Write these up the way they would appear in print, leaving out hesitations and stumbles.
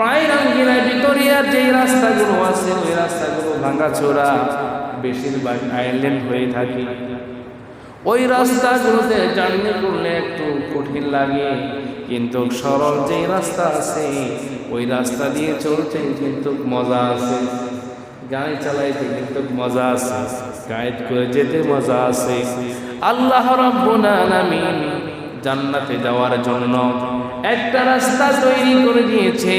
বাইরাঙ্গিনায় ভিতরিয়ার যেই রাস্তাগুলো আছে ওই রাস্তাগুলো ভাঙাচোরা, বেশিরভাগ আইল্যান্ড হয়ে থাকে। ওই রাস্তাগুলোতে জার্নি করলে একটু কঠিন লাগে, কিন্তু সরল যেই রাস্তা আছে ওই রাস্তা দিয়ে চলতে কিন্তু মজা আছে, গাড়ি চালাইতে কিন্তু মজা আছে, গাইড করে যেতে মজা আছে। আল্লাহ রাব্বুল আলামিন জান্নাতে যাওয়ার জন্য একটা রাস্তা তৈরি করে দিয়েছে।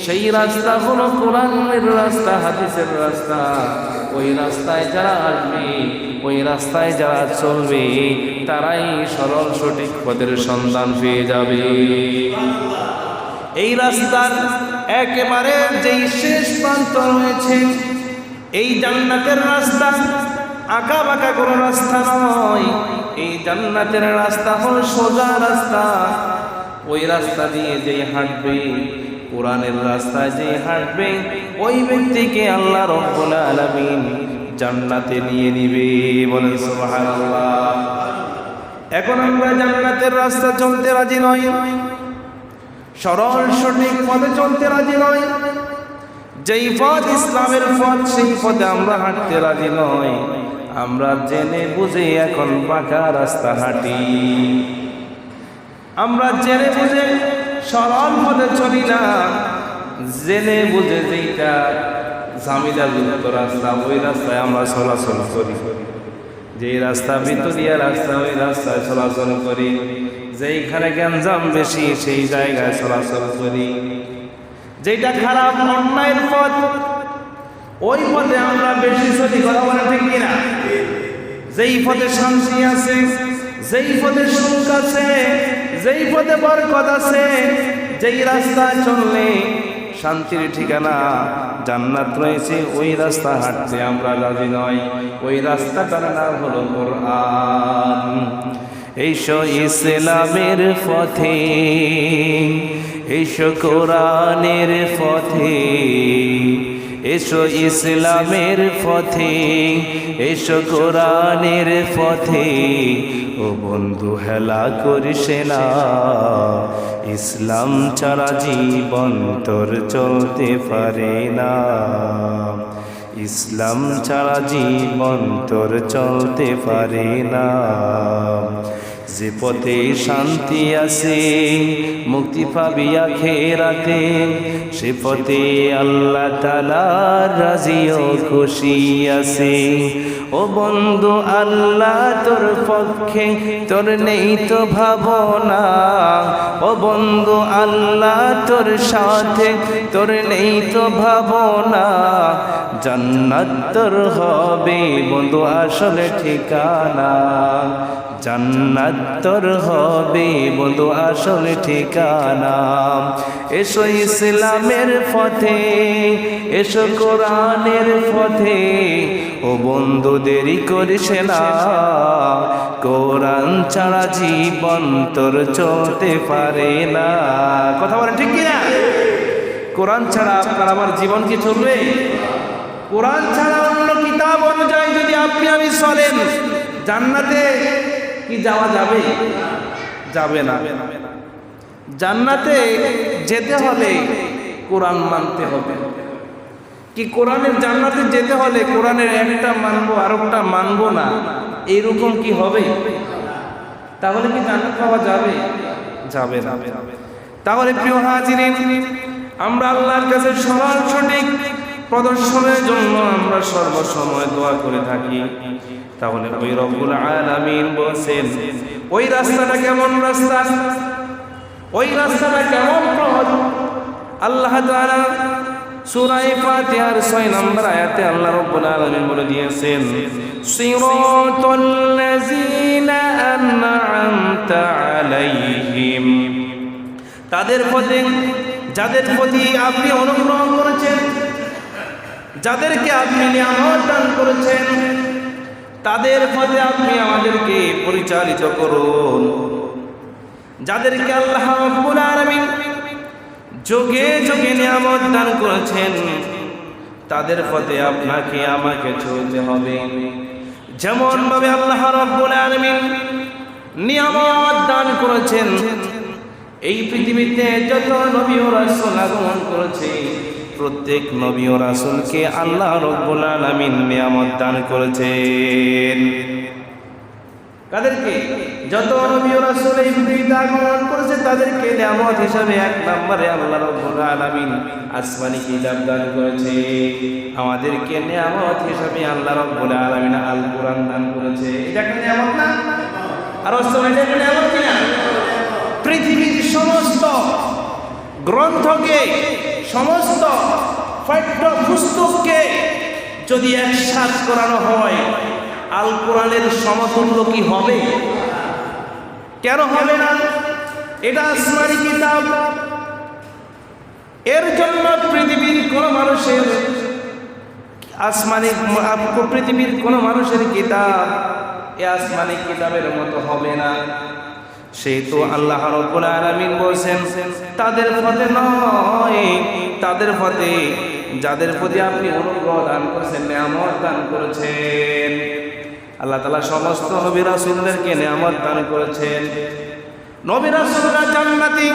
সেই রাস্তা হলো কোরআনের রাস্তা, হাদিসের রাস্তা। ওই রাস্তায় যারা আসবে, ওই রাস্তায় যারা চলবে, তারাই সরল সঠিক পথের সন্ধান পেয়ে যাবে। এই রাস্তার একেবারে যেই শেষ প্রান্ত রয়েছে, এই জান্নাতের রাস্তা আঁকা বাঁকা কোনো রাস্তা নয়। এই জান্নাতের রাস্তা হল সোজা রাস্তা। ওই রাস্তা দিয়ে যে হাঁটবে, কোরআনের রাস্তায় যে হাঁটবে, ওই ব্যক্তিকে আল্লাহ রাব্বুল আলামিন জান্নাতে নিয়ে নিবে। বলেন সুবহানাল্লাহ। এখন আমরা জান্নাতের রাস্তা চলতে রাজি নই, সরল সঠিক পথে চলতে রাজি নই। যেই পথ ইসলামের পথ, সেই পথে আমরা হাঁটতে রাজি নই। আমরা জেনে বুঝে এখন পাকা রাস্তা হাঁটি। আমরা জেনে বুঝে সরল পথে চলি না, জেনে বুঝে যেটা ঝামেলাযুক্ত রাস্তা ওই রাস্তায় আমরা চলাচল করি। যেই রাস্তা ভিতরিয়া রাস্তা ওই রাস্তায় চলাচল করি। যেইখানে গ্যাঞ্জাম বেশি সেই জায়গায় চলাচল করি। যেটা খারাপ অন্যায়ের পথ ওই পথে আমরা বেশি চলি। কথা বলে ঠিক কিনা? যেই পথে শান্তি আছে, যেই পথে সুখ আছে, যেই পথে বরকত আছে, যেই রাস্তায় চললে শান্তির ঠিকানা জান্নাত রয়েছে, ওই রাস্তা হাঁটতে আমরা রাজি নই। ওই রাস্তাটার নাম হলো কোরআন। এসো ইসলামের পথে, এসো কোরআনের পথে, এসো ইসলামের পথে, এসো কোরআনের পথে। ও বন্ধু হেলা করিস না, ইসলাম ছাড়া জীবন তোর চলতে পারে না। ইসলাম ছাড়া জীবন তোর চলতে পারে না। যে পথে শান্তি আছে, মুক্তি পাবি আখিরাতে, সে পথে আল্লাহ তাআলার রাজি ও খুশি আছে। ও বন্ধু আল্লাহ তোর পক্ষে, তোর নেই তো ভাবনা। ও বন্ধু আল্লাহ তোর সাথে, তোর নেই তো ভাবনা। জান্নাত তোর হবে বন্ধু আসলে ঠিকানা। জান্নাত তোর হবে বন্ধু আসল ঠিকানা। এসো ইসলামের পথে, এসো কোরআনের পথে। ও বন্ধু দেরি করিস না, কোরআন ছাড়া জীবন তোর চলতে পারে না। কথা বলেন ঠিক কিনা? কোরআন ছাড়া আপনার আমার জীবন কি চলবে? কোরআন ছাড়া অন্য কিতাব অনুযায়ী যদি আপনি আমি চলেন, জান্নাতে কি যাওয়া যাবে? যাবে না। জান্নাতে যেতে হলে কোরআন মানতে হবে। কি কোরআনের জান্নাতে যেতে হলে কোরআনের একটা মানবো আরেকটা মানবো না, এইরকম কি হবে? তাহলে কি জান্নাত পাওয়া যাবে? যাবে না। তাহলে প্রিয় হাজিরিন, আমরা আল্লাহর কাছে সরল সঠিক প্রদর্শনের জন্য আমরা সর্বসময় দোয়া করে থাকি। তাহলে ওই রব্বুল আলামিন বলেন, ওই রাস্তাটা কেমন রাস্তা, ওই রাস্তাটা কেমন পথ? আল্লাহ তাআলা সূরা ফাতিহার 6 নম্বর আয়াতে আল্লাহ রব্বুল আলামিন বলে দিয়েছেন, সিরাতাল লাযিনা আন'আমতা আলাইহিম। তাদের পথে যাদের প্রতি আপনি অনুগ্রহ করেছেন, যাদেরকে আপনি নিয়ামত দান করেছেন, তাদের পথে আপনি আমাদেরকে পরিচালিত করুন। যাদেরকে আল্লাহ রাব্বুল আলামিন যোগে যোগে নিয়ামত দান করেছেন, তাদের পথে আপনাকে আমাকে চলতে হবে। যেমন ভাবে আল্লাহ রাব্বুল আলামিন নিয়ামত দান করেছেন, এই পৃথিবীতে যত নবী ও রাসূল আগমন করেছে প্রত্যেক নবী ও রাসূলকে আল্লাহ রাব্বুল আলামিন নিয়ামত দান করেছেন। কাদেরকে? যত নবী ও রাসূল এই পৃথিবীতে আগমন করেছে তাদেরকে নিয়ামত হিসাবে এক নম্বরে আল্লাহ রাব্বুল আলামিন আসমানি কিতাব দান করেছে। আমাদেরকে নিয়ামত হিসাবে আল্লাহ রাব্বুল আলামিন আল কোরআন দান করেছে। এটা একটা নিয়ামত না? আর আসমানি একটা নিয়ামত কি না? পৃথিবীর সমস্ত গ্রন্থকে, সমস্ত পাঠ্যপুস্তককে যদি একসাথ করানো হয় আল কোরআনের সমতুল্য কি হবে? কেন হবে না? এটা আসমানি কিতাব। এর জন্য পৃথিবীর কোন মানুষের পৃথিবীর কোন মানুষের কিতাব এ আসমানি কিতাবের মতো হবে না। সেই তো আল্লাহ রাব্বুল আলামিন বলেন তাদের পথে নয়, তাদের পথে যাদের প্রতি আপনি অনুগ্রহ দান করেছেন, নিয়ামত দান করেছেন। আল্লাহ তাআলা সমস্ত নবী রাসূলদেরকে নিয়ামত দান করেছেন। নবী রাসূলরা জান্নাতি,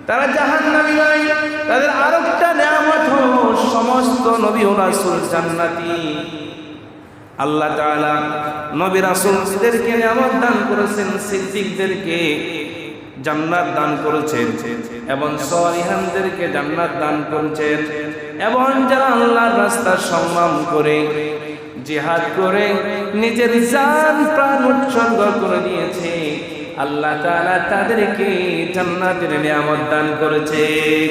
তারা জাহান্নামী নয়। তাদের আরেকটা নিয়ামত হলো সমস্ত নবী ও রাসূল জান্নাতি। আল্লাহ তাআলা নবী রাসূলদেরকে নিয়ামত দান করেছেন, সিদ্দিকদেরকে জান্নাত দান করেছেন এবং সলিহানদেরকে জান্নাত দান করেছেন। এবং যারা আল্লাহর রাস্তা সংগ্রাম করে, জিহাদ করে নিজের জান প্রাণ উৎসর্গ করে দিয়েছে, আল্লাহ তাআলা তাদেরকে জান্নাতের নিয়ামত দান করেছে।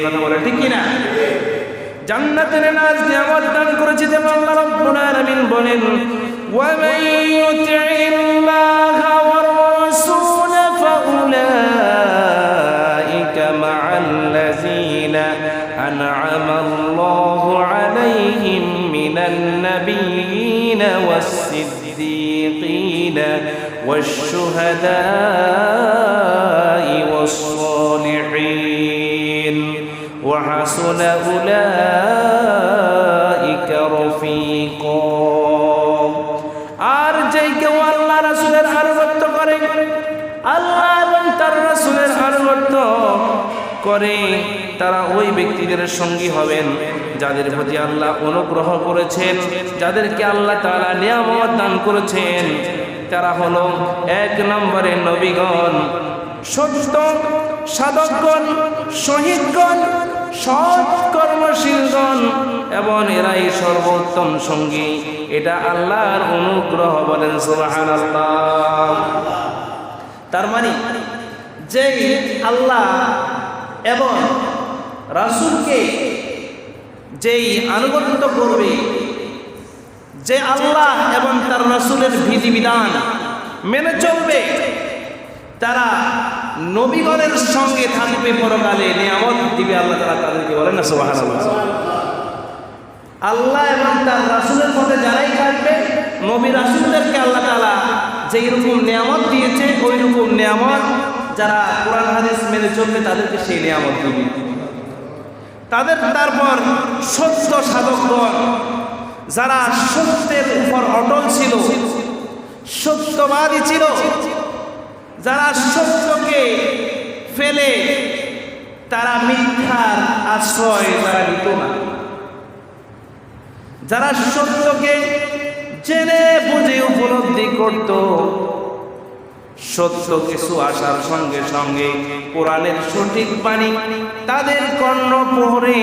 কথা বলে ঠিক কি না? জান্নাতের নিয়ামত দান করেছে। যেমন আল্লাহ রাব্বুল আলামিন বলেন وَمَن يُطِعِ اللَّهَ وَالرَّسُولَ فَأُولَٰئِكَ مَعَ الَّذِينَ أَنْعَمَ اللَّهُ عَلَيْهِم مِّنَ النَّبِيِّينَ وَالصِّدِّيقِينَ وَالشُّهَدَاءِ وَالصَّالِحِينَ وَحَسُنَ أُولَٰئِكَ رَفِيقًا। আর যে কেউ আল্লাহ রাসূলের আনুগত্য করে, আল্লাহ এবং তার রাসূলের আনুগত্য করে, তারা ওই ব্যক্তিদের সঙ্গী হবেন যাদের প্রতি আল্লাহ অনুগ্রহ করেছেন, যাদেরকে আল্লাহ তাআলা নিয়ামত দান করেছেন। তারা হলো এক নম্বরে নবীগণ, সত্য সাধকগণ, শহীদগণ, সৎ কর্মশীলগণ, এবং এরাই সর্বোত্তম সঙ্গী। এটা আল্লাহর অনুগ্রহ, বলেন সুবহানাল্লাহ। তার মানে যে আল্লাহ এবং রাসূলকে যেই আনুগত্য করবে, যে আল্লাহ এবং তার রাসূলের বিধিবিধান মেনে চলবে, তারা নবীগণের সঙ্গে থাকবে পরকালে, নিয়ামত দিবে আল্লাহ তাআলা তাদেরকে, বলেন না সুবহানাল্লাহ। আল্লাহ এবং তার রাসূলের পথে যারাই থাকবে, নবী রাসূলদেরকে আল্লাহ তাআলা যেই রকম নিয়ামত দিয়েছে, ওই রকম নিয়ামত যারা কোরআন হাদিস মেনে চলবে তাদেরকে সেই নিয়ামত দিবে। তারপর সত্য সাধকগণ, যারা সত্যের উপর অটল ছিল, সত্যবাদী ছিল, যারা সত্যকে ফেলে তারা মিথ্যার আশ্রয় তারা নিত না, যারা সত্যকে জেনে বুঝে উপলব্ধি করত, সত্য কিছু আসার সঙ্গে সঙ্গে কোরআনের সঠিক বাণী তাদের কর্ণপোহরে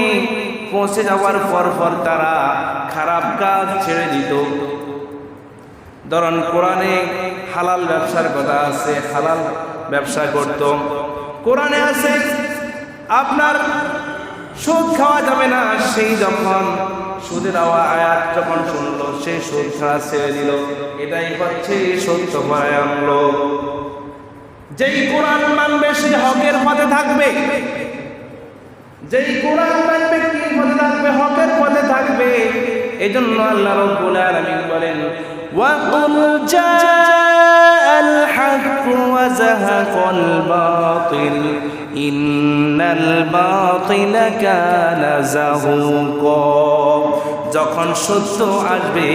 পৌঁছে যাওয়ার পর তারা খারাপ কাজ ছেড়ে দিত। ধরুন কোরআনে হালাল ব্যবসার কথা আছে, হালাল ব্যবসা করত। কোরআনে আছে আপনার সুদ খাওয়া যাবে না, সেই যখন সুদের আয়াত যখন শুনলো সে সুদ খাওয়া ছেড়ে দিল। এটাই হচ্ছে সত্য পরায়ণ লোক। যেই কোরআন মানবে সে হকের পথে থাকবে, যেই কোরআন মানবে কি পথে থাকবে? হকের পথে থাকবে। এজন্য আল্লাহ রাব্বুল আলামিন বলেন وَقُلْ جَاءَ الْحَقُّ وَزَهَقَ الْبَاطِلُ إِنَّ الْبَاطِلَ كَانَ زَهُوقًا। যখন সত্য আসবে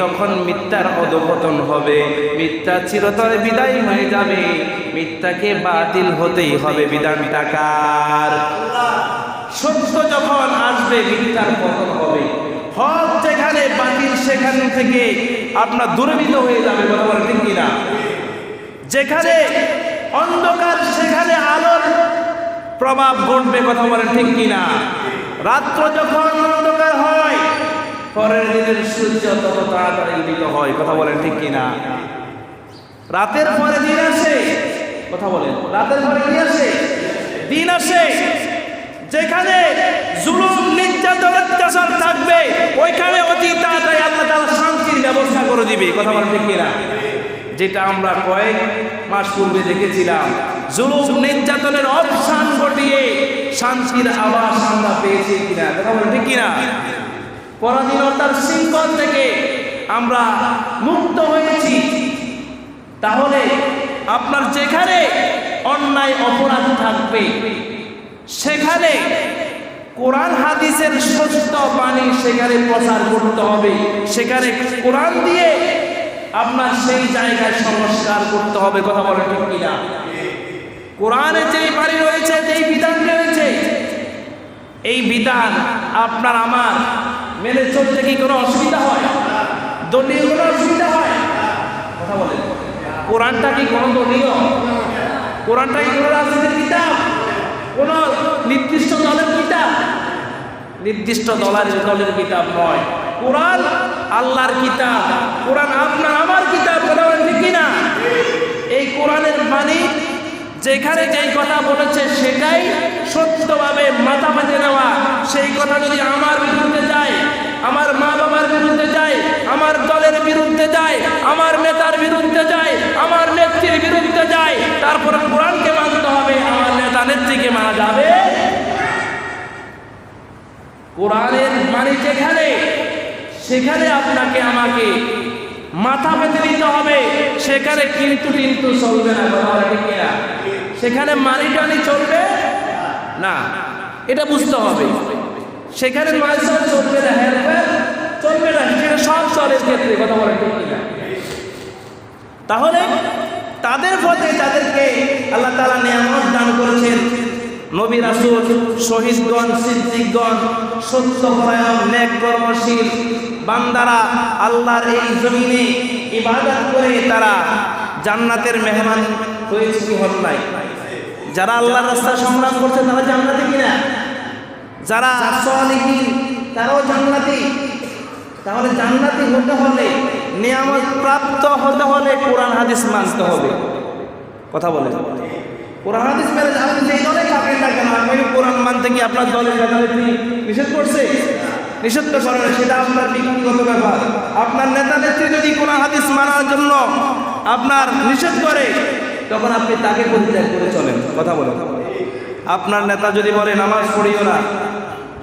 তখন মিথ্যার অধঃপতন হবে, মিথ্যা চিরতরে বিদায় হয়ে যাবে, মিথ্যাকে বাতিল হতেই হবে। বিধানটা কার? সত্য যখন আসবে মিথ্যার পতন হবে, হক যেখানে বাতিল সেখান থেকে আপনার দূরীভূত হয়ে যাবে। কথা বলেন ঠিক কিনা? যেখানে অন্ধকার সেখানে আলোর প্রভাব ঘটবে। কথা বলেন ঠিক কিনা? রাত্র যখন অন্ধকার হয় পরের দিনের সূর্য তত তাড়াতাড়ি উদিত হয়। কথা বলেন ঠিক কিনা? রাতের পরে দিন আসে। কথা বলেন, রাতের পরে কি আসে? দিন আসে। যেখানে জুলুম নির্যাতন অত্যাচার থাকবে ওইখানে অতি তাড়াতাড়ি আল্লাহ তাআলা শান্তির ব্যবস্থা করে দিবে। কথা বলেন ঠিক কিনা? যেটা আমরা কয়েক মাস পূর্বে দেখেছিলাম, জুলুম নির্যাতনের অবসান ঘটিয়ে শান্তির আবাস আমরা পেয়েছি কিনা? কথা বলেন ঠিক কিনা? পরাধীনতার শৃঙ্খল থেকে আমরা মুক্ত হয়েছি। তাহলে আপনার যেখানে অন্যায় অপরাধ থাকবে সেখানে কোরআন হাদিসের সত্য বাণী সেখানে প্রচার করতে হবে, সেখানে কোরআন দিয়ে আপনার সেই জায়গায় সংস্কার করতে হবে। কথা বলেন ঠিক কিনা? কোরআনে যেই বাণী রয়েছে, যেই বিধান রয়েছে, এই বিধান আপনার আমার মেনে চলতে কি কোনো অসুবিধা হয়? দলীয় কোনো অসুবিধা হয়? কথা বলেন, কোরআনটা কি কোনো দলীয়? কোরআনটা কি কোনো রাজনীতির কিতাব? কোন নির্দিষ্ট দলের কিতাব? নির্দিষ্ট দলের কিতাব নয়। কোরআন আল্লাহর কিতাব, কোরআন আপনার আমার কিতাব। কথা বলেন ঠিক কিনা? এই কোরআনের বাণী যেখানে যেই কথা বলেছে সেটাই সত্যভাবে মাথা পেতে নেওয়া। সেই কথা যদি আমার বিরুদ্ধে যায়, আমার মা বাবার বিরুদ্ধে যায়, আমার দলের বিরুদ্ধে যায়, আমার নেতার বিরুদ্ধে যায়, আমার নেত্রীর বিরুদ্ধে যায়, তারপরে কোরআনকে মানতে হবে, আমার নেতা নেত্রীকে মানা যাবে। কোরআনের বাণী যেখানে সেখানে আপনাকে আমাকে মাথা পেতে নিতে হবে, সেখানে কিন্তু চলবে না। সেখানে মানি টানি চলবে না, এটা বুঝতে হবে। সেখানে চলবে না, হেরফের চলবে না, সেটা সব চলের ক্ষেত্রে। কথা বলেন ঠিক কিনা? তাহলে তাদের পথে যাদেরকে আল্লাহ তাআলা নিয়ামত দান করেছেন, নবী রাসূল, শহীদগণ, সিদ্দিকগণ, সত্যপরায়ণ, নেক কর্মশীল বান্দারা আল্লাহর এই জমিনে ইবাদত করে তারা জান্নাতের মেহমান হয়েছে কি হন নাই? যারা আল্লাহর রাস্তায় সংগ্রাম করছে তারা জান্নাতি কিনা? যারা সালিহিন তারাও জান্নাতি। তাহলে জান্নাতি হতে হলে, নিয়ামত প্রাপ্ত হতে হলে কোরআন হাদিস মানতে হবে। কথা বলে, কোরআন হাদিস মেনে আপনি যেই দলে থাকেন না কেন, আপনি কোরআন মানতে কি আপনার দলের নেতানেত্রী নিষেধ করছে? নিষেধ তো করে না, সেটা আপনার ব্যক্তিগত ব্যাপার। আপনার নেতা নেত্রী যদি কোরআন হাদিস মানার জন্য আপনার নিষেধ করে, তখন আপনি তাকে পরিত্যাগ করে চলেন। কথা বলেন, আপনার নেতা যদি বলে নামাজ পড়িও না,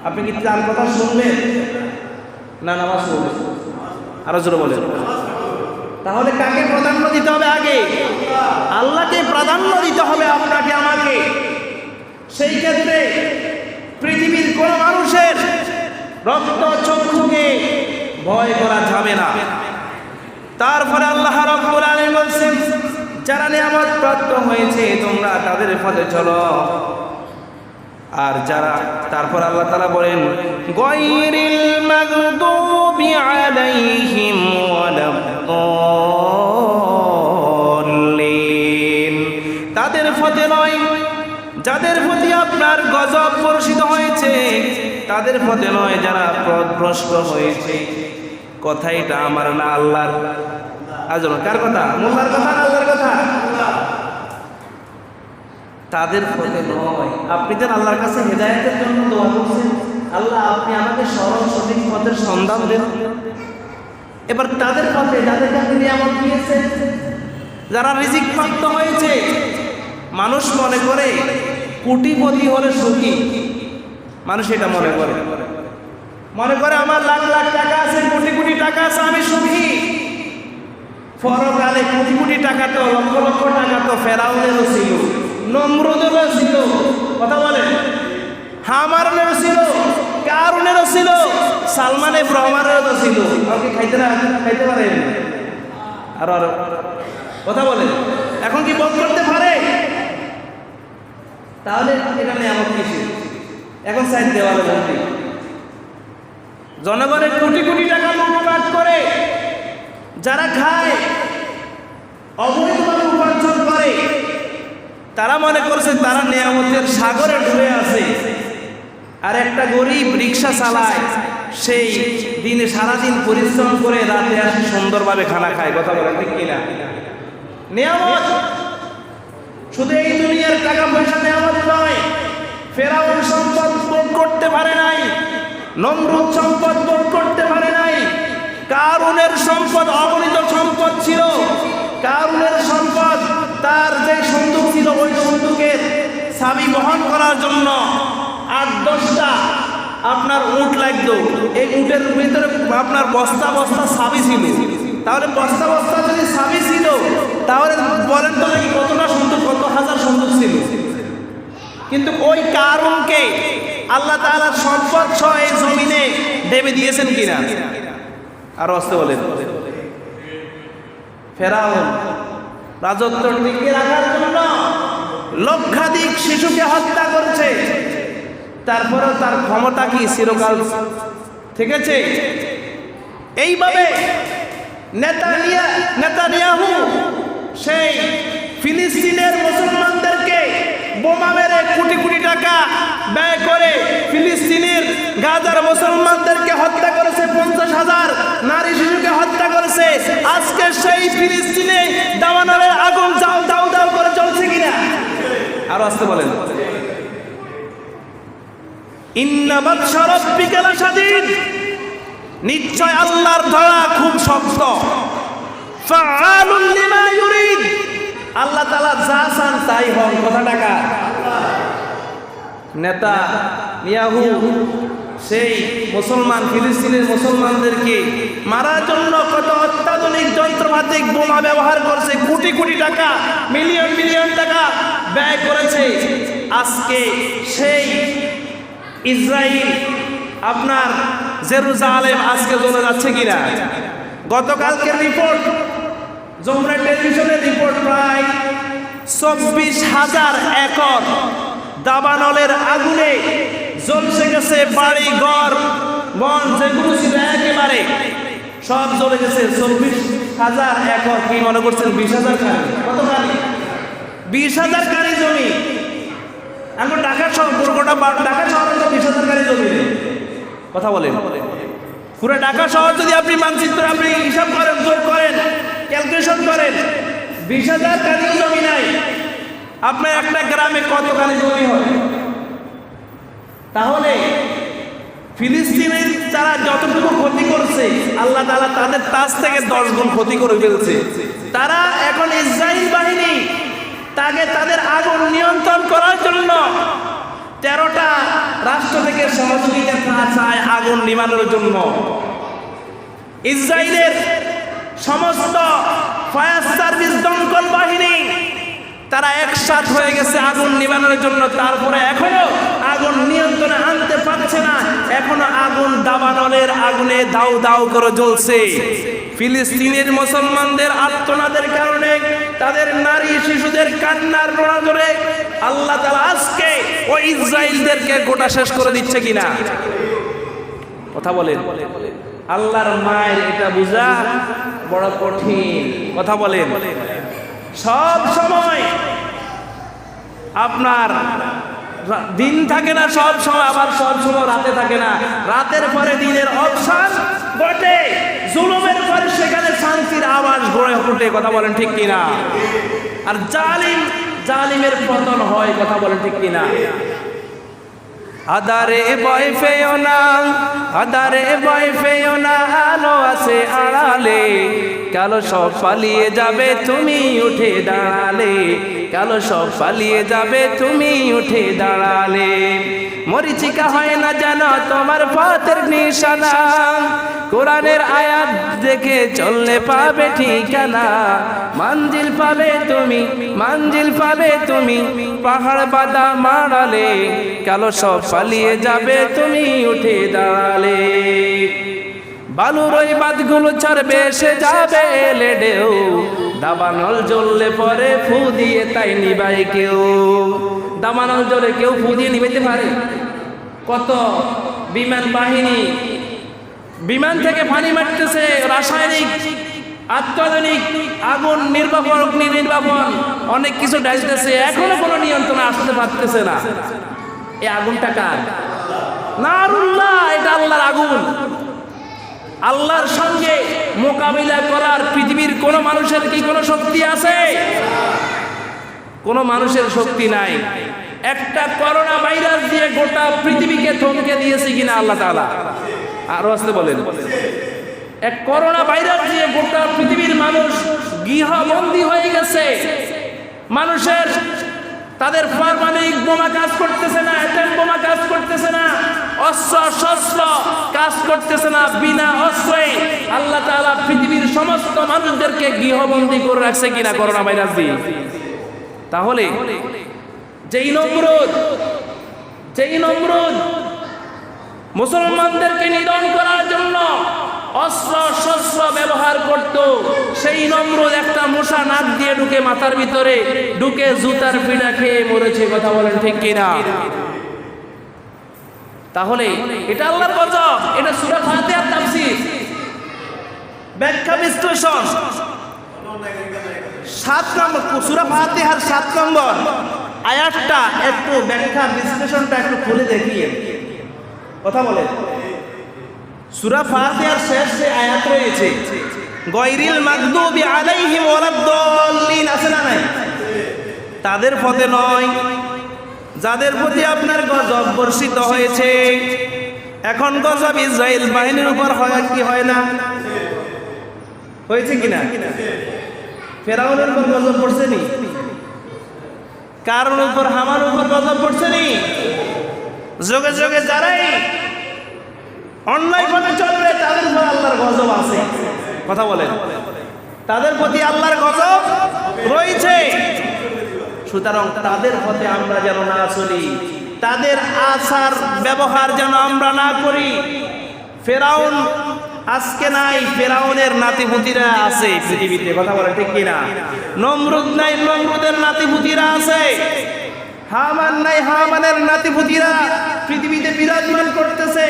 আপনি কি তার কথা শুনবেন না? নামাজ পড়বেন। আরো জোরে বলেন। তাহলে কাকে প্রাধান্য দিতে হবে? আগে আল্লাহকে প্রাধান্য দিতে হবে, আপনাকে আমাকে। সেই ক্ষেত্রে পৃথিবীর কোন মানুষের রক্ত চক্ষুকে ভয় করা যাবে না। তারপরে আল্লাহ রাব্বুল আলামিন বলেন, যারা নিয়ামত প্রাপ্ত হয়েছে তোমরা তাদের পথে চলো। আর যারা, তারপর আল্লাহ তাআলা বলেন, গায়রিল মাগদুবি আলাইহিম ওয়ালাদ-দাল্লিন, তাদের পথে নয় যাদের প্রতি আপনার গজব বর্ষিত হয়েছে, তাদের পথে নয় যারা পথভ্রষ্ট হয়েছে। কথা এটা আমার না আল্লাহর। আজব কার কথা? মোল্লার কথা না আল্লাহর কথা? তাদের পথে নয়। আপনি যেন আল্লাহর কাছে হেদায়েতের জন্য দোয়া করছেন, আল্লাহ আপনি আমাকে সরল সঠিক পথের সন্ধান দেন। এবার তাদের পথে যাদেরকে আপনি নিয়ামত দিয়েছেন, যারা রিজিক প্রাপ্ত হয়েছে। মানুষ মনে করে কোটিপতি হলে সুখী, মানুষ এটা মনে করে আমার লাখ লাখ টাকা আছে, কোটি কোটি টাকা আছে, আমি সুখী। পরকালে কোটি কোটি টাকা তো, লক্ষ লক্ষ টাকা তো ফেরাউনেরও ছিল, নমরুদেরও ছিল। কথা বলেন, হামারেরও ছিল, কারুনেরও ছিল, সালমান ইব্রাহিমেরও তো ছিল, আমাকে খাইতে পারে আর কথা বলে এখন কি বন্ধ করতে পারে? তাহলে এটা নিয়ামত কিছু এখন সাইড দেওয়ালে বন্দি, জনগণের কোটি কোটি টাকা লুটপাট করে যারা খায়, অবৈধভাবে উপার্জন করে, তারা মনে করছে তারা নিয়ামতের সাগরে ডুবে আছে। আর একটা গরিব রিক্সা চালায়, সেই দিনে সারাদিন পরিশ্রম করে রাতে আসে সুন্দরভাবে খানা খায়। কথা বলেন ঠিক কিনা? নিয়ামত শুধু এই দুনিয়ার টাকা পয়সা নিয়ামত নয়। ফেরাউন সম্পদ ভোগ করতে পারে নাই, নমরুদ সম্পদ ভোগ করতে পারে নাই, কারুনের সম্পদ অগণিত সম্পদ ছিল। কারুনের সম্পদ, তার যে সন্দুক ছিল ওই সন্দুকের চাবি বহন করার জন্য ৮-১০টা আপনার উট লাগতো। এই উটের ভিতরে আপনার বস্তা বস্তা চাবি ছিল। তাহলে বস্তা বস্তা যদি চাবি ছিল, তাহলে বলেন তো কতটা সন্দুক, কত হাজার সন্দুক ছিল। কিন্তু ওই কারুনকে আল্লাহ তাআলার সম্পদ সহ এই জমিনে দেবে দিয়েছেন কিনা? আর আসতে বলেন, ফেরাউন রাজত্ব টিকিয়ে রাখার জন্য লক্ষাধিক শিশুকে হত্যা করছে, তারপরেও তার ক্ষমতা কি চিরকাল থেকেছে? এইভাবে নেতানিয়াহু সেই ফিলিস্তিনের মুসলমানদেরকে বোমা মেরে কোটি কোটি টাকা ব্যয় করে ফিলিস্তিনের গাজার মুসলমানদেরকে হত্যা করেছে, 50,000 নারী শিশুকে হত্যা করেছে। আজকে সেই ফিলিস্তিনে দাবানলের আগুন দাউ দাউ করে জ্বলছে কিনা? আর আসতে বলেন, ইন্না বাতশা রাব্বিকা লাশাদীদ, নিশ্চয় আল্লাহর ধরা খুব শক্ত। ফাআলুন লিমা ইউরিদ, আল্লাহ তাআলা যা চান তাই হন। কথা টাকা নেতা নিয়াহু সেই মুসলমান ফিলিস্তিনের মুসলমানদেরকে মারার জন্য কত অত্যাধুনিক যন্ত্রপাতিক বোমা ব্যবহার করছে, কোটি কোটি টাকা, মিলিয়ন মিলিয়ন টাকা ব্যয় করেছে। আজকে সেই ইসরায়েল আপনার জেরুজালেম আজকে জ্বলে যাচ্ছে কিনা? গতকালকের রিপোর্ট, যমুনা টেলিভিশনের রিপোর্ট, প্রায় 24,000 একর দাবানলের আগুনে জ্বলছে গেছে। বাড়ি ঘর বন যেগুলো ছিল একেবারে সব জ্বলে গেছে। 24,000 একর, কি মনে করছেন 20,000 কারি? কত কারি? 20,000 কারি জমি। এখন ঢাকা শহর, গোটা ঢাকা শহরে তো 20,000 কারি জমি। কথা বলেন, পুরো ঢাকা শহর যদি আপনি মানচিত্র আপনি হিসাব করেন, যোগ করেন, ক্যালকুলেশন করেন, 20,000 কারি জমি নাই। আপনার একটা গ্রামে কত কারি জমি হয়? তাহলে ফিলিস্তিনের যারা যতটুকু ক্ষতি করছে, আল্লাহ তাআলা তাদের কাছ থেকে 10 গুণ ক্ষতি করে ফেলছে। তারা এখন ইসরায়েল বাহিনী তাদের আগুন নিয়ন্ত্রণ করার জন্য 13টা রাষ্ট্র থেকে সহযোগিতা চায় আগুন নিবানোর জন্য। ইসরায়েলের সমস্ত ফায়ার সার্ভিস দমকল বাহিনী তারা একসাথ হয়ে গেছে আগুন নিবানোর জন্য। তারপরে এখনো আগুন নিয়ন্ত্রণে আনতে পারছে না, এখনো আগুন দাবানলের আগুনে দাউ দাউ করে জ্বলছে। ফিলিস্তিনের মুসলমানদের আর্তনাদের কারণে, তাদের নারী শিশুদের কান্নার রোনাজোরে আল্লাহ তাআলা আজকে ওই ইসরায়েলদেরকে গোটা শেষ করে দিচ্ছে কিনা? কথা বলেন, আল্লাহর মায়ের এটা বোঝা বড় কঠিন। কথা বলেন, সব সময় আপনার দিন থাকে না, সব সময় আবার সব সময় রাতে থাকে না। রাতের পরে দিনের অবসান ঘটে, জুলুমের পরে সেখানে শান্তির আওয়াজ গড়ে ওঠে। কথা বলেন ঠিক কিনা? আর জালিমের পতন হয়। কথা বলেন ঠিক কিনা? আদারে ভয় পেও না, আদারে ভয় পেও না, আলো আছে আড়ালে, কালো সব পালিয়ে যাবে তুমি উঠে দাঁড়ালে, কালো সব পালিয়ে যাবে তুমি উঠে দাঁড়ালে। মরিচিকা হয় না জানো তোমার পথের নিশানা, কোরআনের আয়াত দেখে চললে পাবে ঠিকানা। মঞ্জিল পাবে তুমি, মঞ্জিল পাবে তুমি, পাহাড় বাঁধা মাড়ালে, কালো সব পালিয়ে যাবে তুমি উঠে দাঁড়ালে। বালুর ওই বাঁধগুলো ছাড়বে এসে যাবে এলে ঢেউ, দাবানল জ্বললে পরে ফু দিয়ে তাই নিবাই কেউ। দাবানল জ্বলে কেউ ফু দিয়ে নিবাইতে পারে? কত বিমান বাহিনী বিমান থেকে পানি মারতেছে, রাসায়নিক অত্যাধুনিক আগুন নির্বাপন, অগ্নি নির্বাপন অনেক কিছু ডালতেছে, এখনো কোনো নিয়ন্ত্রণে আসতে পারতেছে না। এই আগুনটা কার? নারুল্লাহ, এটা আল্লাহর আগুন। আল্লাহর সঙ্গে মোকাবিলা করার পৃথিবীর কোন মানুষের কি কোনো শক্তি আছে? কোনো মানুষের শক্তি নাই। একটা করোনা ভাইরাস দিয়ে গোটা পৃথিবীকে থমকে দিয়েছে কিনা আল্লাহ তাআলা? আরো আসতে বলেন। এক করোনা ভাইরাস দিয়ে গোটা পৃথিবীর মানুষ গৃহবন্দী হয়ে গেছে। মানুষের তাদের পারমাণবিক বোমা কাজ করতেছে না, অ্যাটম বোমা কাজ করতেছে না, অস্ত্র শস্ত্র কাজ করতেছে না। বিনা অস্ত্রে আল্লাহ তাআলা পৃথিবীর সমস্ত মানুষদেরকে গৃহবন্দী করে রাখছে কিনা করোনা ভাইরাস দিয়ে? তাহলে যেই নমরুদ মুসলমানদেরকে নিধন করার জন্য অস্ত্র শস্ত্র ব্যবহার করত, সেই নমরুদ একটা মশা নাক দিয়ে ঢুকে মাথার ভিতরে ঢুকে জুতার পিড়া খেয়ে মরেছে। কথা বলেন ঠিক কিনা? তাহলে এটা আল্লাহর গজব। এটা সূরা ফাতিহার তাফসীর, ব্যাখ্যা বিশ্লেষণ 7 নম্বর সূরা ফাতিহার 7 নম্বর আয়াতটা একটু ব্যাখ্যা বিশ্লেষণটা একটু খুলে দেখিয়ে কথা বলেন। সূরা ফাতিহার শেষে আয়াত রয়েছে গায়রিল মাগদুবি আলাইহিম ওয়ালাদ-দাল্লিন, আছে না নাই? তাদের পথে নয় যাদের প্রতি আপনার গজব বর্ষিত হয়েছে। এখন গজব ইসরাইল বাহিনীর উপর হয় কি হয় না? হয়েছে কিনা? ফেরাউনের উপর গজব পড়ছে নি? কারণ উপর হামার উপর গজব পড়ছে নি? যোগে যোগে যারাই অন্যায় পথে চলবে তাদের উপর আল্লাহর গজব আছে। কথা বলেন, তাদের প্রতি আল্লাহর গজব রয়েছে। সুতরাং তাদের পথে আমরা যেন না চলি, তাদের আচার ব্যবহার যেন আমরা না করি। ফেরাউন আজকে নাই, ফেরাউনের নাতিপুতিরা আছে পৃথিবীতে। কথা বলেন ঠিক কিনা? নমরুদ নাই, নমরুদের নাতিপুতিরা আছে। হামান নাই, হামানের নাতিপুতিরা পৃথিবীতে বিরাজমান করতেছে।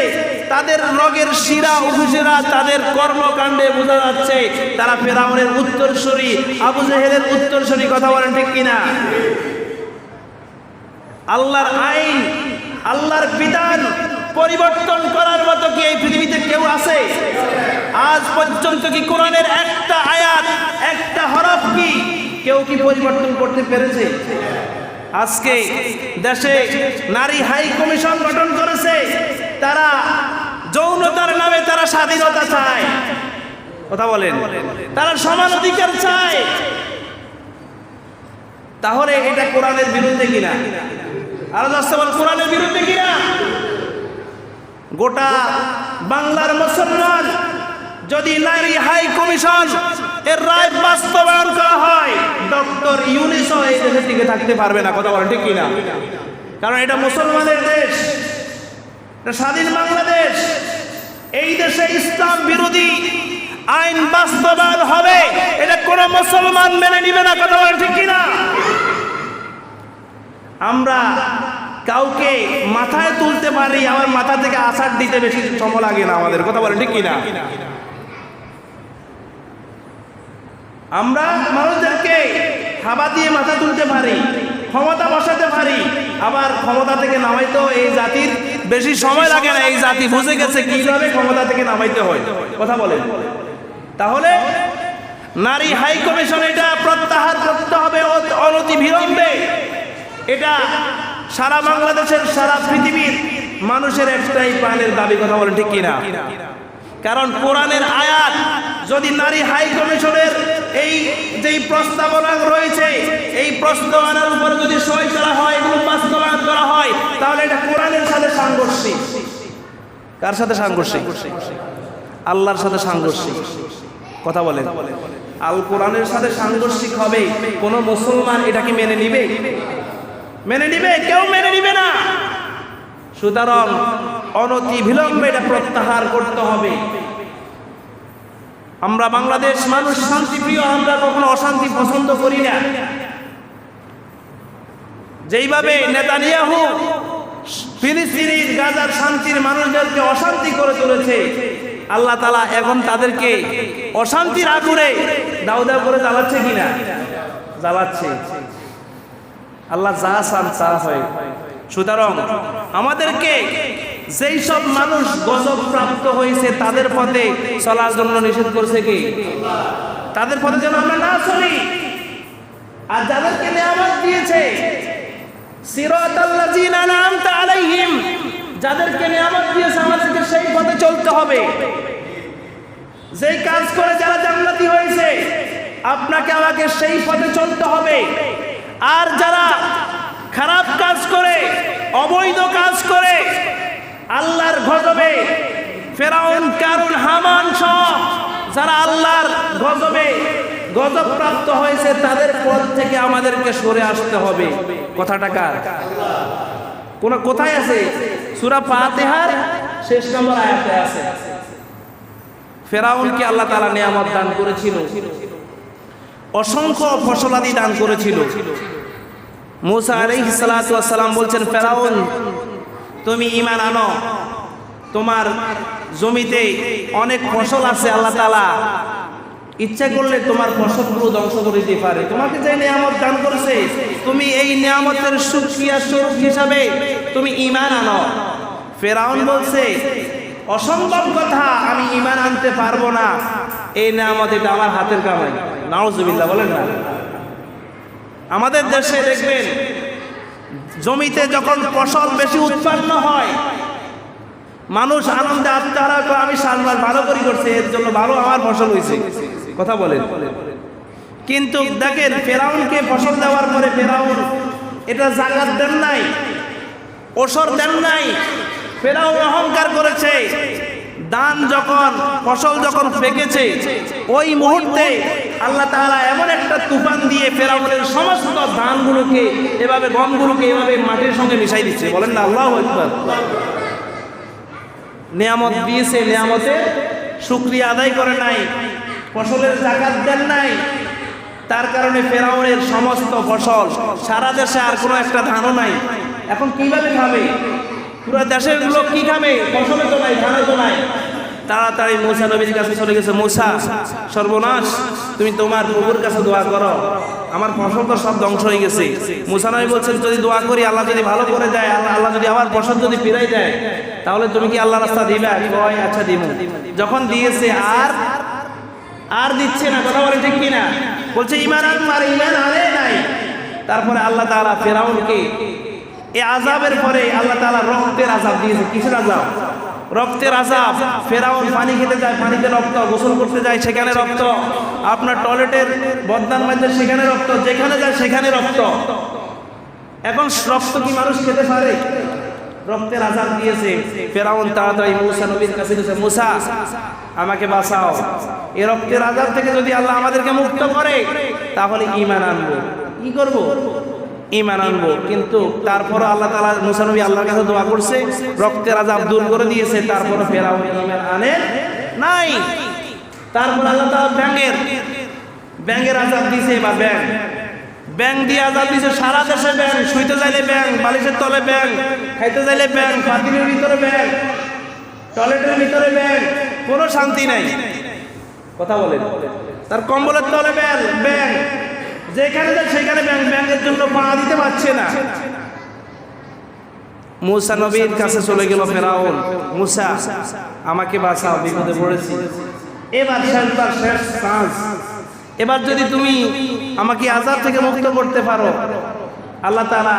তাদের রোগের শিরা উপশিরা তাদের কর্মকাণ্ডে বোঝা যাচ্ছে তারা ফেরাউনের উত্তরসূরি, আবু জেহেলের উত্তরসূরি। কথা বলেন ঠিক কিনা? আল্লাহর আইন, আল্লাহর বিধান পরিবর্তন করার মতো কি এই পৃথিবীতে কেউ আছে? আজ পর্যন্ত কি কোরআনের একটা আয়াত, একটা হরফ কি কেউ কি পরিবর্তন করতে পেরেছে? আজকে দেশে নারী হাই কমিশন গঠন করেছে, তারা যৌনতার নামে তারা স্বাধীনতা চায়। কথা বলেন, তারা সমান অধিকার চায়। তাহলে এটা কোরআনের বিরুদ্ধে কিনা? আর কোরআনের বিরুদ্ধে কিনা? গোটা বাংলার মুসলমান যদি নারী হাই কমিশন এর রায় বাস্তবায়ন করা হয়, ডক্টর ইউনূস এই দেশে টিকে থাকতে পারবে না। কথা বলেন ঠিক কিনা? কারণ এটা মুসলমানের দেশ, এটা স্বাধীন বাংলাদেশ। এই দেশে ইসলাম বিরোধী আইন বাস্তবায়ন হবে, এটা কোনো মুসলমান মেনে নিবে না। কথা বলেন ঠিক কিনা? আমরা কাউকে মাথায় তুলতে পারি, আমার মাথা থেকে আছাড় দিতে বেশি সময় লাগে না আমাদের। কথা বলেন ঠিক কিনা? আমরা মানুষদেরকে হাবা দিয়ে মাথা তুলতে পারি, ক্ষমতা বসাতে পারি, আবার ক্ষমতা থেকে নামাইতেও এই জাতির বেশি সময় লাগে না। এই জাতি বুঝে গেছে কিভাবে ক্ষমতা থেকে নামাইতে হয়। কথা বলেন। তাহলে নারী হাই কমিশন এটা প্রত্যাহার করতে হবে অনতি বিলম্বে। এটা সারা বাংলাদেশের, সারা পৃথিবীর মানুষের একটাই প্রাণের দাবি। কথা বলেন ঠিক কিনা? কারণ কোরআনের আয়াত যদি নারী হাই কমিশনের এই যেই প্রস্তাবনা রয়েছে, এই প্রস্তাবনার উপর যদি সই করা হয়, এগুলো বাস্তবায়ন করা হয়, তাহলে এটা কোরআনের সাথে সাংঘর্ষিক। কার সাথে সাংঘর্ষিক? আল্লাহর সাথে সাংঘর্ষিক। কথা বলেন, আল কোরআনের সাথে সাংঘর্ষিক হবে। কোন মুসলমান এটা কি মেনে নিবে? মেনে নিবে? কেউ মেনে নিবে না। সুতরাং অনতি বিলম্বে এটা প্রত্যাহার করতে হবে। আমরা বাংলাদেশ মানুষ শান্তিপ্রিয়, আমরা কখনো অশান্তি পছন্দ করি না। যেইভাবে নেতানিয়াহু ফিলিস্তিনের গাজার শান্তির মানুষদেরকে অশান্তি করে তুলেছে, আল্লাহ তাআলা এখন তাদেরকে অশান্তির আগুনে দাউ দাউ করে জ্বালাচ্ছে কিনা? জ্বালাচ্ছে। আল্লাহ যা চান তা হয়। সুতরাং আমাদেরকে যেই সব মানুষ গজব প্রাপ্ত হয়েছে তাদের পথে চলার জন্য নিষেধ করছে কি? তাদের পথে যেন আমরা না চলি। আর যাদেরকে নিয়ামত দিয়েছে, সিরাতাল্লাযীনা আনআমতা আলাইহিম, যাদেরকে নিয়ামত দিয়েছে আমাদেরকে সেই পথে চলতে হবে। যেই কাজ করে যারা জান্নাতি হয়েছে, আপনাকে আমাকে সেই পথে চলতে হবে। আর যারা খারাপ কাজ করে, অবৈধ কাজ করে, আল্লাহর গজবে ফেরাউন, কারুন, হামান সহ যারা আল্লাহর গজবে গজবপ্রাপ্ত হয়েছে, তাদের পথ থেকে আমাদেরকে সরে আসতে হবে। কথাটা কার? কোন কোথায় আছে? সূরা ফাতিহার শেষ নম্বর আয়াতে আছে। ফেরাউনকে আল্লাহ তাআলা নিয়ামত দান করেছিল, অসংখ্য ফসলাদি দান করেছিল। মুসা আলাইহিস সালাতু ওয়াস সালাম বলছেন, ফেরাউন তুমি ঈমান আনো, তোমার জমিতে অনেক ফসল আছে, আল্লাহ তাআলা ইচ্ছা করলে তোমার ফসলগুলো ধ্বংস করে দিতে পারে। তোমাকে যে নিয়ামত দান করেছে, তুমি এই নিয়ামতের শুকরিয়া স্বরূপ হিসাবে তুমি ঈমান আনো। ফেরাউন বলছে, অসম্ভব কথা, আমি ঈমান আনতে পারবো না, এই নিয়ামত এটা আমার হাতের কামাই। নাউজুবিল্লাহ বলেন না। আমাদের দেশে দেখবেন জমিতে যখন ফসল বেশি উৎপন্ন হয়, মানুষ আনন্দে আত্মহারা করে, আমি সালমান ভালো করে করছে, এর জন্য ভালো আমার ফসল হয়েছে। কথা বলেন। কিন্তু দেখেন ফেরাউনকে ফসল দেওয়ার পরে ফেরাউন এটা যাকাত দেন নাই, ওসর দেন নাই। ফেরাউন অহংকার করেছে। দান যখন, ফসল যখন পেকেছে, ওই মুহূর্তে আল্লাহ তাআলা এমন একটা তুফান দিয়ে ফেরাউনের সমস্ত ধানগুলোকে, এভাবে গমগুলোকে এভাবে মাটির সঙ্গে মিশাই দিচ্ছে। বলেন না আল্লাহু আকবার। নিয়ামত দিয়েছে, নিয়ামতের শুকরিয়া আদায় করে নাই, ফসলের যাকাত দেন নাই। তার কারণে ফেরাউনের সমস্ত ফসল, সারা দেশে আর কোনো একটা ধানও নাই। এখন কিভাবে খাবে? পুরো দেশের লোক কি খাবে? ফসলে তো নাই, ধানে তো নাই। তাড়াতাড়ি মুসা নবীর কাছে চলে গেছে, মুসা সর্বনাশ, তুমি তোমার প্রভুর কাছে দোয়া করো, আমার ফসল তো সব ধ্বংস হয়ে গেছে। মুসা নবী বলছেন, যদি দোয়া করি, আল্লাহ যদি ভালো করে দেয়, আল্লাহ যদি আমার ফসল যদি ফিরাই দেয়, তাহলে তুমি কি আল্লাহ রাস্তা দিবে? কয় আচ্ছা দিব। যখন দিয়েছে আর দিচ্ছে না। কথা বলে ঠিক কিনা? বলছে ঈমান আনমার, ঈমান আনে নাই। তারপরে আল্লাহ তাআলা ফেরাউনকে এই আযাবের পরে আল্লাহ তাআলা রক্তের আযাব দিয়েছে। কিসের আযাব? রক্তের আযাব। ফেরাউন পানি খেতে যায়, পানিতে রক্ত, গোসল করতে যায়, সেখানে রক্ত, আপনার টয়লেটের বদনার মধ্যে সেখানে রক্ত, যেখানে যায় সেখানে রক্ত। এখন রক্ত কি মানুষ খেতে পারে? রক্তের আযাব দিয়েছে। ফেরাউন তাড়াতাড়ি মুসা নবীর কাছে গেছে, মুসা আমাকে বাঁচাও, এই রক্তের আযাব থেকে যদি আল্লাহ আমাদেরকে মুক্ত করে, তাহলে ঈমান আনবো। কি করব? ঈমান আনবো। কিন্তু তারপরও আল্লাহ তাআলা, মুসা নবী আল্লাহর কাছে দোয়া করছে, রক্তের আযাব দূর করে দিয়েছে। তারপরও ফেরাউন ঈমান আনে নাই। তারপর আল্লাহ তাআলা ব্যাঙের আযাব দিয়েছে। বা ব্যাং দিয়ে আযাব দিয়েছে। সারা দেশে ব্যাং, শুইতে যাইলে ব্যাং, বালিশের তলে ব্যাং, খাইতে যাইলে ব্যাং, পাতিলের ভিতরে ব্যাং, টয়লেটের ভিতরে ব্যাং, কোনো শান্তি নাই। কথা বলেন। তার কম্বলের তলে ব্যাং, যেখানে যায় সেখানে ব্যাং। ব্যাংকের জন্য পাড়া দিতে পারছে না। মুসা নবীর কাছে চলে গেল ফেরাউন, মুসা আমাকে বাঁচাও, বিপদে পড়েছি, এবার শেষবার, শেষ চান্স, এবার যদি তুমি আমাকে আযাব থেকে মুক্ত করতে পারো, আল্লাহ তাআলা,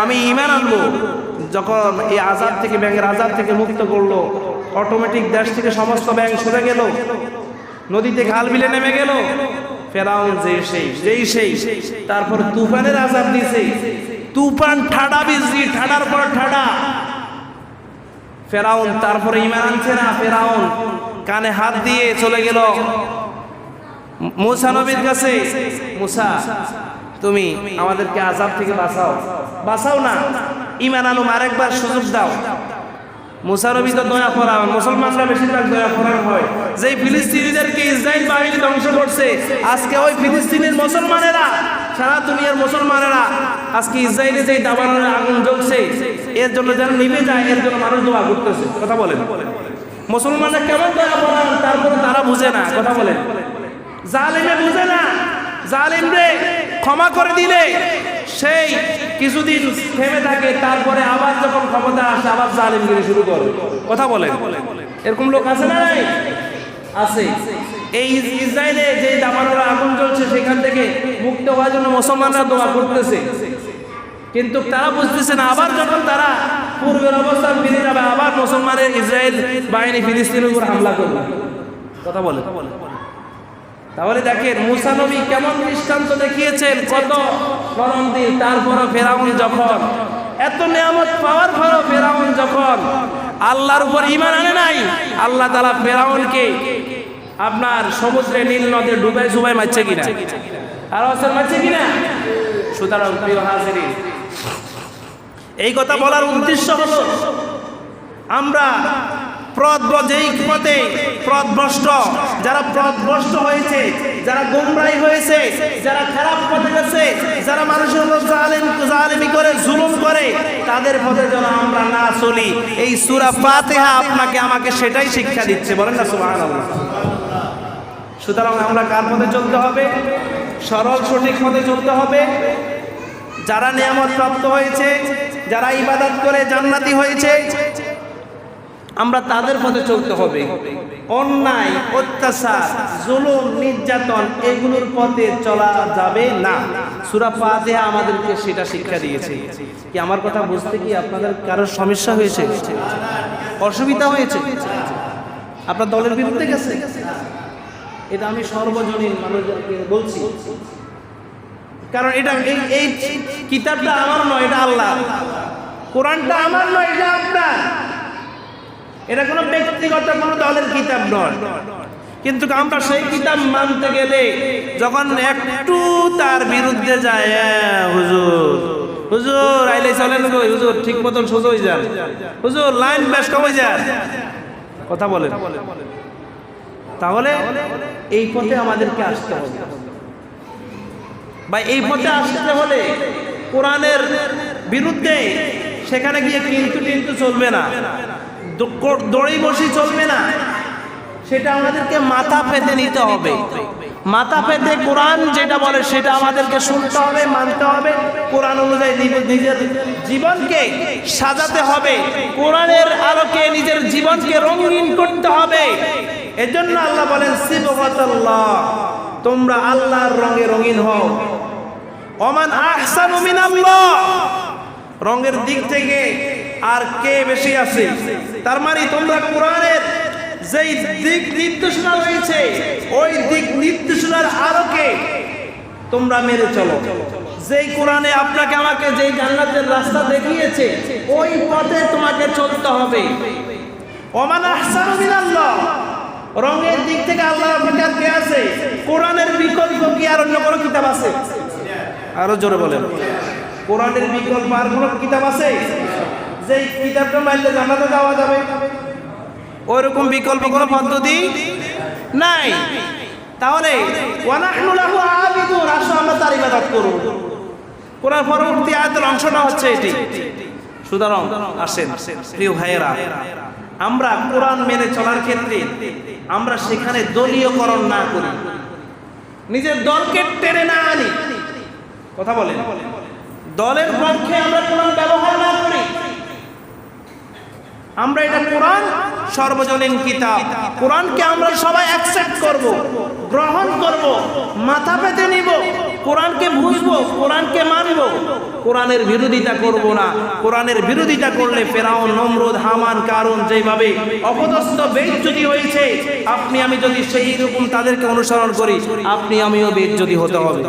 আমি ঈমান আনবো। যখন এই আযাব থেকে, ব্যাঙের আযাব থেকে মুক্ত করলো, অটোমেটিক দেশ থেকে সমস্ত ব্যাঙ সরে গেল, নদীতে খাল বিলে নেমে গেল। ফেরাউন যেই সেই তারপর তুফানের আযাব দিয়েছে। তুফান ঠাডা বৃষ্টি, ঠাডার পর ঠাডা। ফেরাউন তারপরে ঈমান আনছে না। ফেরাউন কানে হাত দিয়ে চলে গেল মুসা নবীর কাছে, মুসা তুমি আমাদেরকে আযাব থেকে বাঁচাও। বাঁচাও না, ঈমান আনো, আরেকবার সুযোগ দাও। মুসা নবী তো দয়া পরায়ণ, মুসলমানরা বেশিরভাগ দয়া পরায়ণ হয়। যেই ফিলিস্তিনিদেরকে ইসরায়েল বাহিনী ধ্বংস করছে, আজকে ওই ফিলিস্তিনের মুসলমানেরা, সারা দুনিয়ার মুসলমানেরা আজকে ইসরায়েলে যেই দাবানলের আগুন জ্বলছে, এর জন্য যেন নিভে যায়, এর জন্য মানুষ দোয়া করতেছে। কথা বলেন, মুসলমানরা কেমন দয়া পরায়ণ, তারপরে তারা বুঝে না। কথা বলেন, জালিমে বুঝে না। জালিমরে ক্ষমা করে দিলে সেই কিছুদিন থেমে থাকে, তারপরে আবার যখন ক্ষমতা আসে আবার জালিমগিরি শুরু করে। কথা বলেন, এরকম লোক আছে না? নাই আছে। এই ইসরায়েলে যে দাবানলের আগুন জ্বলছে, সেখান থেকে মুক্ত হওয়ার জন্য মুসলমানরা দোয়া করতেছে, কিন্তু তারা বুঝতেছে না, আবার যখন তারা পূর্বের অবস্থান ফিরে যাবে, আবার মুসলমানের ইসরায়েল বাহিনী ফিলিস্তিনের উপর হামলা করবে। কথা বলে। তাহলে দেখেন মুসা নবী কেমন দৃষ্টান্ত দেখিয়েছেন, কত নরম দিল। তারপরও ফেরাউন যখন এত নিয়ামত পাওয়ার পরও ফেরাউন যখন আল্লাহর উপর ঈমান আনে নাই, আল্লাহ তাআলা ফেরাউনকে আপনার সমুদ্রে নীল নদে ডুবাই মারছে কিনা, আর অসর মারছে কিনা। সুতরাং প্রিয় হাজিরিন, এই কথা বলার উদ্দেশ্য হলো আমরা যেই পথে পথভ্রষ্ট, যারা পথভ্রষ্ট হয়েছে, যারা গোমরাহি হয়েছে, যারা খারাপ পথে গেছে, যারা মানুষের উপর জালিমি করে, জুলুম করে, তাদের পথে যেন আমরা না চলি। এই সূরা ফাতিহা আপনাকে আমাকে সেটাই শিক্ষা দিচ্ছে। বলেন না সুবহানাল্লাহ। সুতরাং আমরা কার পথে চলতে হবে? সরল সঠিক পথে চলতে হবে। যারা নিয়ামত প্রাপ্ত হয়েছে, যারা ইবাদত করে জান্নাতি হয়েছে, আমরা তাদের পথে চলতে হবে। অন্যায়, অত্যাচার, জুলুম, নির্যাতন এগুলোর পথে চলা যাবে না। সূরা ফাতিহা আমাদেরকে সেটা শিক্ষা দিয়েছে। কি আমার কথা বুঝতে কি আপনাদের কারোর সমস্যা হয়েছে, অসুবিধা হয়েছে? আপনার দলের বিরুদ্ধে গেছে? এটা আমি সর্বজনীন মানুষদেরকে বলছি, কারণ এটা এই কিতাবটা আমার নয়, এটা আল্লাহ। কোরআনটা আমার নয়, এটা আপনার। এটা কোনো ব্যক্তিগত কোনো দলের কিতাব নয়। কিন্তু আমরা সেই কিতাব মানতে গেলে যখন একটু তার বিরুদ্ধে যায়, হুজুর আইলে চলেন গো, হুজুর ঠিক মতন সোজা হয়ে যান, হুজুর লাইন বেশ কমে যান, কথা বলেন, তাহলে এই পথে আমাদেরকে আসতে হবে। বা এই পথে আসতে হলে কোরআনের বিরুদ্ধে সেখানে গিয়ে কিন্তু চলবে না, দড়ি বসি চলবে না। সেটা আমাদেরকে মাথা পেতে নিতে হবে। মাথা পেতে কোরআন যেটা বলে সেটা আমাদেরকে শুনতে হবে, মানতে হবে। কোরআন অনুযায়ী নিজের জীবনকে সাজাতে হবে, কোরআনের আলোকে নিজের জীবনকে রঙিন করতে হবে। এজন্য আল্লাহ বলেন সিবগাতাল্লাহ, তোমরা আল্লাহর রঙে রঙিন হও। ওমান আহসানু মিনাল্লাহ, রঙের দিক থেকে আর কে বেশি আছে? তার মানে তোমরা কোরআনের যেই দিক নির্দেশনা রয়েছে, ওই দিক নির্দেশনার আলোকে তোমরা মেনে চলো। যেই কোরআনে আপনাকে আমাকে যেই জান্নাতের রাস্তা দেখিয়েছে, ওই পথে তোমাকে চলতে হবে। ওমান আহসানু মিনাল্লাহ, রঙের দিক থেকে আল্লাহর বিধান কে আছে? কোরআনের বিকল্প কি আর অন্য কোনো কিতাব আছে? আরো জোরে বলেন, কোরআনের বিকল্প আর কোনো কিতাব আছে? যেই কিতাবটা মানলে জান্নাতে যাওয়া যাবে, ওইরকম বিকল্প কোনো পদ্ধতি নাই। তাহলে ওয়ানাহনু লাহু আবিদুন, আসো আমরা তার ইবাদত করব। কোরআন পরবর্তী আয়াতের অংশটা হচ্ছে এটি। সুতরাং আসেন প্রিয় ভাইয়েরা, আমরা কোরআন মেনে চলার ক্ষেত্রে আমরা সেখানে দলীয়করণ না করি, নিজের দলকে টেনে না আনি। কথা বলেন, দলের পক্ষে আমরা কোরআন ব্যবহার না করি। আমরা এটা কোরআন সর্বজনীন কিতাব, কোরআনকে আমরা সবাই অ্যাকসেপ্ট করব, গ্রহণ করব, মাথা পেতে নিব, কোরআনকে বুঝবো, কোরআনকে মানব, কোরআনের বিরোধিতা করব না। কোরআনের বিরোধিতা করলে ফেরাউন, নমরুদ, হামান, কারুন যেভাবে অপদস্থ বেইজ্জতি হয়েছে, আপনি আমি যদি সেই রকম তাদেরকে অনুসরণ করি, আপনি আমিও বেইজ্জতি হতে হবে।